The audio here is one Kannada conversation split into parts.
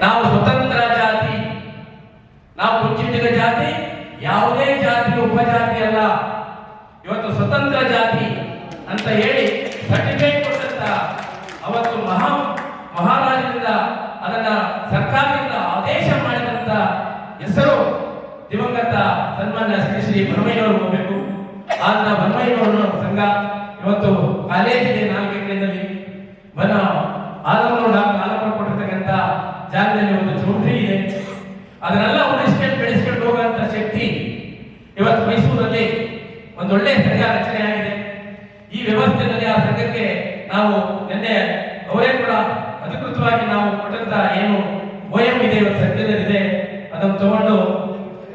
ನಾವು ಸ್ವತಂತ್ರ ಜಾತಿ, ನಾವು ಕುಂಚಿಟಿಗ ಜಾತಿ, ಯಾವುದೇ ಜಾತಿ ಉಪಜಾತಿ ಅಲ್ಲ. ಇವತ್ತು ಸ್ವತಂತ್ರ ಜಾತಿ ಅಂತ ಹೇಳಿ ಸರ್ಟಿಫಿಕೇಟ್ ಕೊಟ್ಟಂತ ಅವತ್ತು ಮಹಾರಾಜರಿಂದ ಅದನ್ನ ಸರ್ಕಾರದಿಂದ ಆದೇಶ ಮಾಡಿದಂತ ಹೆಸರು ದಿವಂಗತ ಸನ್ಮಾನ್ಯ ಶ್ರೀ ಭರಮಯ್ಯನವರು ಹೋಗಬೇಕು. ಆದ ಭರಮಯ್ಯನವರು ಸಂಘ ಇವತ್ತು ಕಾಲೇಜಿಗೆ 4 ಎಕರೆಯಲ್ಲಿ ಆಲಮೂರು ಕೊಟ್ಟಿರ್ತಕ್ಕಂಥ ಜಾಗದಲ್ಲಿ ಒಂದು ಚೌಟ್ರಿ ಇದೆ. ಅದನ್ನೆಲ್ಲ ಉಳಿಸ್ಕೊಂಡು ಬೆಳೆಸ್ಕೊಂಡು ಹೋಗುವಂತ ಶಕ್ತಿ ಇವತ್ತು ಮೈಸೂರಲ್ಲಿ ಒಂದೊಳ್ಳೆ ಸಂಘ ರಚನೆ ಆಗಿದೆ. ಈ ವ್ಯವಸ್ಥೆಯಲ್ಲಿ ಆ ಸಂಘಕ್ಕೆ ನಾವು ನಿನ್ನೆ ಅವರೇ ಕೂಡ ಅಧಿಕೃತವಾಗಿ ನಾವು ಕೊಟ್ಟಂತ ಏನು OM ಇದೆ ಸದ್ಯದಲ್ಲಿದೆ ಅದನ್ನು ತಗೊಂಡು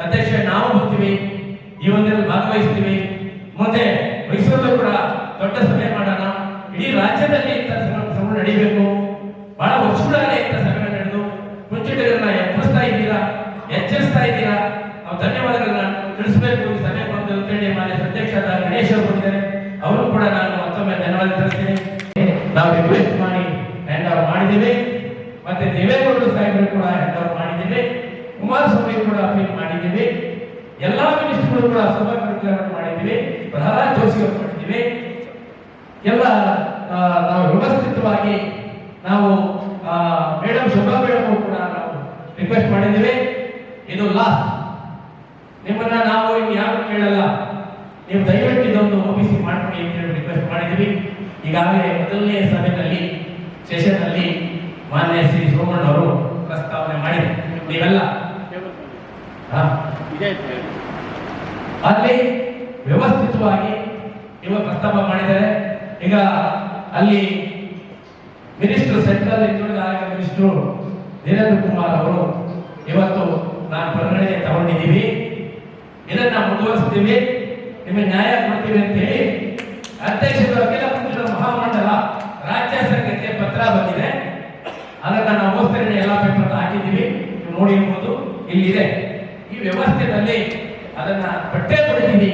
ಅಧ್ಯಕ್ಷ ನಾವು ಬರ್ತೀವಿ, ಈ ಒಂದಲ್ಲಿ ಭಾಗವಹಿಸ್ತೀವಿ. ಮುಂದೆ ಮೈಸೂರಲ್ಲೂ ಕೂಡ ದೊಡ್ಡ ಸಭೆ ಮಾಡೋಣ. ಇಡೀ ರಾಜ್ಯದಲ್ಲಿ ಇಂಥ ಸಭೆ ನಡೀಬೇಕು. ಬಹಳ ವರ್ಷಗಳಲ್ಲೇ ಇಂಥ ಸಭೆ ನಡೆದು ಕುಂಚಿಟಿಗರನ್ನ ಎಬ್ಬಿಸ್ತಾ ಇದ್ದೀರಾ, ಎಚ್ಚರಿಸ್ತಾ ಇದ್ದೀರಾ. ನಾವು ಧನ್ಯವಾದಗಳನ್ನ ತಿಳಿಸಬೇಕು. ಈ ಸಭೆ ಬಂದು ಅಂತೇಳಿ ಮಾನ್ಯ ಅಧ್ಯಕ್ಷರಾದ ಗಣೇಶ್ ಅವರು ಬಂದಿದ್ದಾರೆ, ಅವರು ಕೂಡ ನಾನು ಮತ್ತೊಮ್ಮೆ ಧನ್ಯವಾದ ತಿಳಿಸ್ತೀನಿ. ನಾವು ರಿಕ್ವೆಸ್ಟ್ ಮಾಡಿ ಹ್ಯಾಂಡ್ ಓವರ್ ಮಾಡಿದ್ದೀವಿ. ಮತ್ತೆ ದೇವೇಗೌಡರು ಸಾಹೇಬರು ಕೂಡ ಹ್ಯಾಂಡ್ ಓವರ್ ಮಾಡಿದ್ದೀವಿ. ಕುಮಾರಸ್ವಾಮಿ ಕೂಡ ಅಪೀಲ್ ಮಾಡಿದ್ದೀವಿ. ಎಲ್ಲಾ ಮಿನಿಸ್ಟರ್ಗಳು ಕೂಡ ಸಭಾಪತಿಗಳನ್ನು ಮಾಡಿದ್ದೀವಿ. ಪ್ರಹ್ಲಾದ್ ಜೋಶಿ ಅವರು ಮಾಡಿದ್ದೀವಿ. ಎಲ್ಲ ನಾವು ವ್ಯವಸ್ಥಿತವಾಗಿ ನಾವು ಮೇಡಮ್ ಶೋಭಾ ಮೇಡಮ್ ಕೂಡ ನಾವು ರಿಕ್ವೆಸ್ಟ್ ಮಾಡಿದ್ದೀವಿ. ಇದು ಲಾಸ್ಟ್, ನಿಮ್ಮನ್ನ ನಾವು ಯಾರು ಕೇಳಲ್ಲ, ನೀವು ದಯವಿಟ್ಟು ಇದೊಂದು OBC ಮಾಡ್ಕೊಡಿ ಅಂತ ಹೇಳಿ ರಿಕ್ವೆಸ್ಟ್ ಮಾಡಿದ್ದೀವಿ. ಈಗಾಗಲೇ ಮೊದಲನೇ ಸಭೆಯಲ್ಲಿ ಸೆಷನ್ ಅಲ್ಲಿ ಮಾನ್ಯ ಶ್ರೀ ಸೋಮಣ್ಣ ಅವರು ಪ್ರಸ್ತಾವನೆ ಮಾಡಿದ್ದಾರೆ. ನೀವೆಲ್ಲ ಅಲ್ಲಿ ವ್ಯವಸ್ಥಿತವಾಗಿ ಇವಾಗ ಪ್ರಸ್ತಾಪ ಮಾಡಿದ್ದಾರೆ. ಈಗ ಅಲ್ಲಿ ಮಿನಿಸ್ಟರ್ ಸೆಂಟ್ರಲ್ ಹಿಂದುಳಿದ ಆಯೋಗ ಮಿನಿಸ್ಟರ್ ವೀರೇಂದ್ರ ಕುಮಾರ್ ಅವರು ಇವತ್ತು ನಾನು ಪರಿಗಣನೆ ತಗೊಂಡಿದ್ದೀವಿ, ಇದನ್ನ ಮುಂದುವರಿಸ್ತೀವಿ, ನಿಮಗೆ ನ್ಯಾಯ ಕೊಡ್ತೀವಿ ಅಂತ ಹೇಳಿ ಅಧ್ಯಕ್ಷರು ಅಖಿಲ ಪಕ್ಷದ ಮಹಾಮಂಡಲ ರಾಜ್ಯ ಸಂಘಕ್ಕೆ ಪತ್ರ ಬಂದಿದೆ. ಅದನ್ನ ನಾವು ಓದ್ತೇನೆ, ಎಲ್ಲ ಪೇಪರ್ ಹಾಕಿದ್ದೀವಿ, ನೀವು ನೋಡಿರ್ಬೋದು, ಇಲ್ಲಿದೆ. ಈ ವ್ಯವಸ್ಥೆಯಲ್ಲಿ ಅದನ್ನ ಪಟ್ಟೆ ಪಡೆದಿದ್ದೀವಿ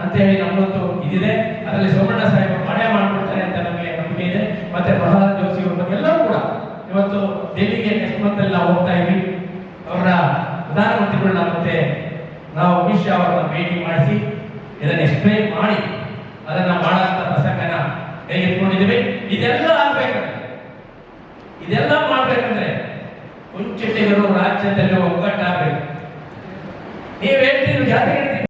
ಅಂತ ಹೇಳಿ ನಮ್ಮೊಂದು ಇದಿದೆ. ಅದರಲ್ಲಿ ಸೋಮಣ್ಣ ಸಾಹೇಬರು ಮಾಡೇ ಮಾಡ್ಕೊಡ್ತಾರೆ ಅಂತ ನಮಗೆ ನಂಬಿಕೆ ಇದೆ. ಮತ್ತೆ ಪ್ರಹ್ಲಾದ್ ಜೋಶಿ ಅವ್ರ ಬಗ್ಗೆ ಎಲ್ಲರೂ ಕೂಡ ಇವತ್ತು ಡೆಲ್ಲಿಗೆ ನೆಕ್ಸ್ಟ್ ಮಂತ್ ಅಲ್ಲಿ ನಾವು ಹೋಗ್ತಾ ಇದ್ವಿ. ಅವರ ಪ್ರಧಾನಮಂತ್ರಿಗಳನ್ನ ಮತ್ತೆ ನಾವು ಅಮಿತ್ ಶಾ ಅವರನ್ನ ಭೇಟಿ ಮಾಡಿಸಿ ಇದನ್ನ ಎಕ್ಸ್ಪ್ಲೈನ್ ಮಾಡಿ ಅದನ್ನ ಮಾಡಂತ ಪ್ರಸಂಗನ ತೆಗೆದುಕೊಂಡಿದ್ದೀವಿ. ಇದೆಲ್ಲ ಆಗ್ಬೇಕಂದ್ರೆ ಕುಂಚಿಟಿಗರು ರಾಜ್ಯದಲ್ಲಿ ಒಗ್ಗಟ್ಟಾಗ